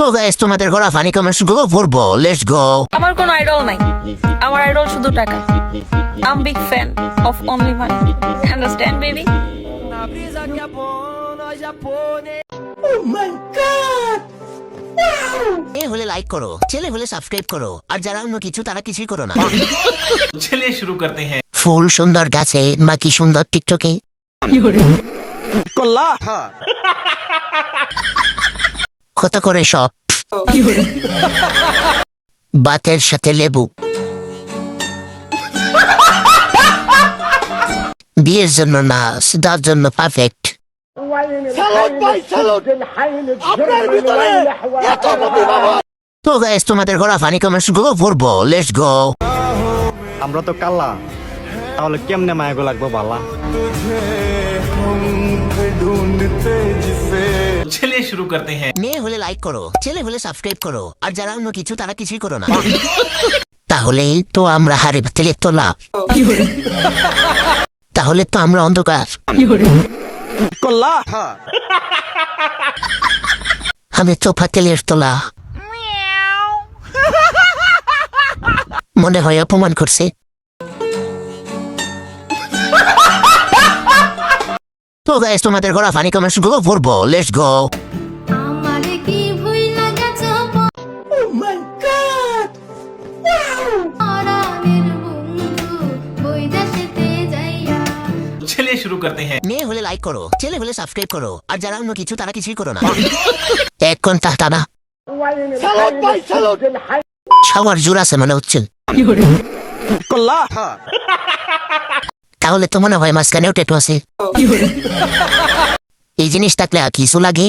তো গাইস তোমাদের ঘোরা ফানি কমেন্টস গুলো পড়বো, লেটস গো। আমার কোনো আইডল নাই, আমার আইডল শুধু টাকা। I'm big fan of only money. Understand, baby? মেয়ে হলে লাইক করো, ছেলে হলে সাবস্ক্রাইব করো, আর যারা অন্য কিছু তারা কিছুই করো না। चलिए शुरू करते हैं। ফুল সুন্দর গাছে বা কি সুন্দর টিকটকে কত করে সব বাতের সাথে লেবু বিয়ের জন্য না, সিদার জন্য পারফেক্ট। তো গাইস তোমাদের ঘোরা ফানি কমেন্টস গুলো পড়বো, লেটস গো। আমরা তো কাল্লা, তাহলে কেমনে মায়াগো লাগবো বালা? चलिए शुरू करते हैं। মেয়ে হলে লাইক করো, ছেলে হলে সাবস্ক্রাইব করো, আর যারা অন্য কিছু তারা কিছুই করো না। তাহলেই তো আমরা হারে তেলের তোলা, তাহলে তো আমরা অন্ধকার। আমি তোফা তেলের তোলা। মনে হয় অপমান করছে। তো গাইস তোমাদের ঘোরা ফানি কমেন্টস গুলো পড়বো, লেটস গো। আমারে কি ভুইলা গেছো পরাণের বন্ধু বৈদেশেতে যাইয়া। चलिए शुरू करते हैं। মেয়ে হলে লাইক করো, ছেলে হলে সাবস্ক্রাইব করো, আর যারা অন্য কিছু তারা কিছুই করো না। এক ঘন্টা টানা শাওয়ার জোর আছে মনে হচ্ছে। তাহলে তো মনে হয় মাঝখানেও টেটু আছে। এই জিনিস থাকলে আর কিছু লাগে।